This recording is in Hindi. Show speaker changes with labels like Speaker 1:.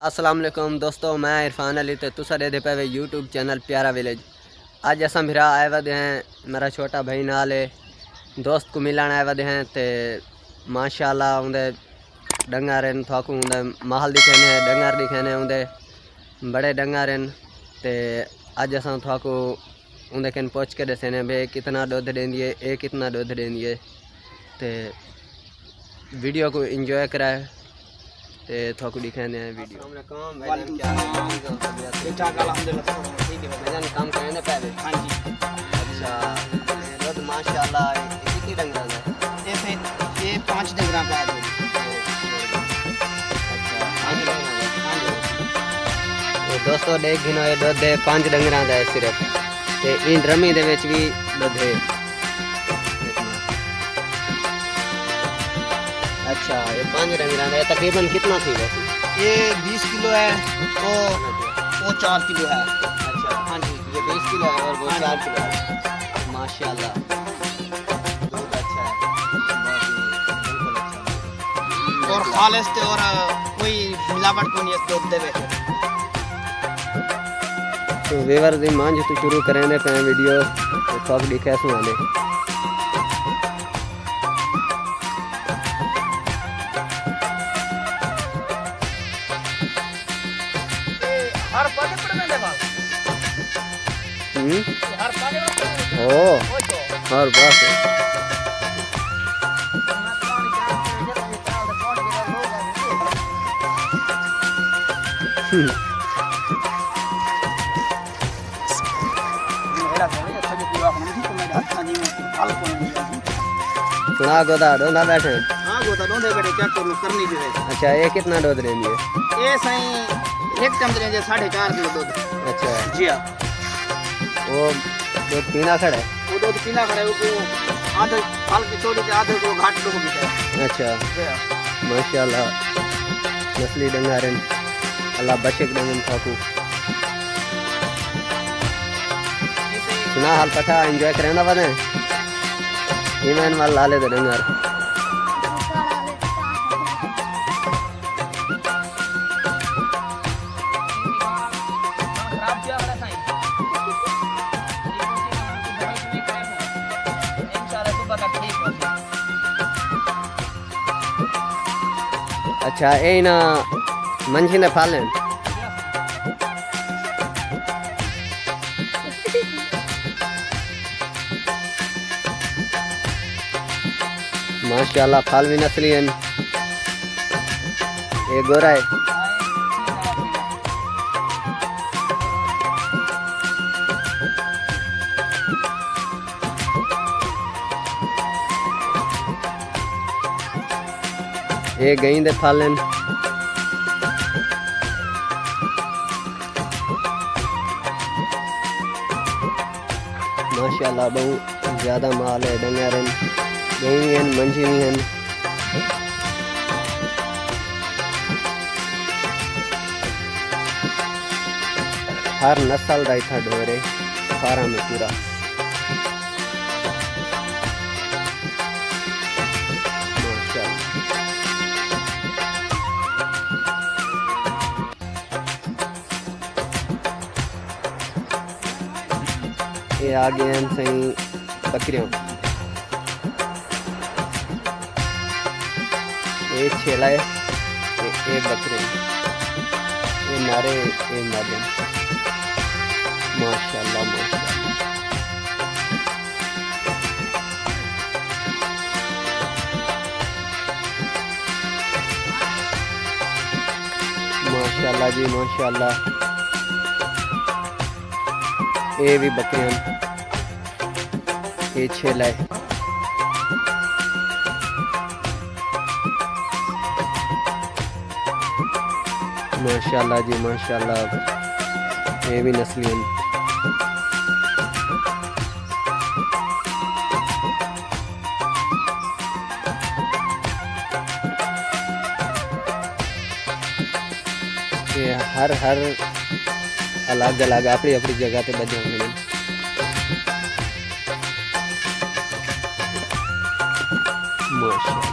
Speaker 1: अस्सलाम वालेकुम दोस्तों, मैं इरफान अली तो तुसा दे पे यूट्यूब चैनल प्यारा विलेज। अज असा मेरा आए वदे हैं, मेरा छोटा भाई नाल दोस्त को मिलन आए वदे हैं ते माशाल्लाह उंदे डंगर थाकू उंदे महल दिखेने डंगर दिखेने उंदे बड़े डंगर ते अज असा थाकू उंदे कन पहुँच के दसने बे कितना दूध देंदी है, ये कितना दूध देंदी है। ते वीडियो को इंजॉय कराए ते थाकू दिखाने हैं वीडियो। काम करने पहले
Speaker 2: हाँ जी।
Speaker 1: अच्छा दूध माशाल्लाह कितनी डंगर है?
Speaker 2: ये 5 डंगर का है।
Speaker 1: अच्छा 5 डंगर है। हाँ जी। तो दोस्तों देख गिनो ये दूध 5 डंगर का है सिर्फ ते इन ड्रमी दे विच भी दूध है। अच्छा ये 5 डंगर का है, तकरीबन कितना थी वैसे?
Speaker 2: ये 20 किलो है वो 4 किलो है।
Speaker 1: अच्छा
Speaker 2: हाँ जी।
Speaker 1: ये 20 किलो है और वो 4 किलो है। माशाल्लाह दूध अच्छा है, बहुत ही बिल्कुल अच्छा है।
Speaker 2: और खालिस थे और कोई मिलावट को नहीं दूध दे।
Speaker 1: तो वेवर दी मांझ तो शुरू करेंगे पे वीडियो तो थोक दिखे सुनाने।
Speaker 2: हर पाले पड़ने दे बाल। हर पाले
Speaker 1: ओ और बस सुना गोदा डोंदा बैठे।
Speaker 2: हाँ गोता डोंदे बैठे क्या करनी दे।
Speaker 1: अच्छा ये कितना दूध देंगी है?
Speaker 2: ये सही एक चमचे जे 4.5 किलो दूध।
Speaker 1: अच्छा
Speaker 2: जी हाँ।
Speaker 1: वो दूध पीना खड़ा है?
Speaker 2: वो दूध पीना खड़ा है, वो आधे पाल के छोड़ के आधे को घाट डूब गया है।
Speaker 1: अच्छा
Speaker 2: जी हाँ।
Speaker 1: माशाल्लाह नस्ली डंगारन अल्लाह बशक डंगन थाकू सुना हाल पठा एंजॉय करें ना बने ईमान वाल लाले दे डंगर। अच्छा ए ना मंझी ने फालें माशाल्लाह फाल भी नस्ली हैं। ये गोरा है। ये गई दे फालन माशाल्लाह बहुत ज़्यादा माल है डंगर गई हैं मंझी भी हैं। हर नस्ल का इतना ढोर है फार्म में पूरा। ये आ गए हैं सही बकरियों। ये छेला है, ये बकरे, ये नारे, ये नादन। माशाल्लाह माशाल्लाह माशाल्लाह जी माशाल्लाह। ये भी बकरियां, ये छेला है। माशाल्लाह जी माशाल्लाह ये भी नस्ली हैं। ये हर अलग अलग अपनी अपनी जगह पे बजे हुए हैं। माशाल्लाह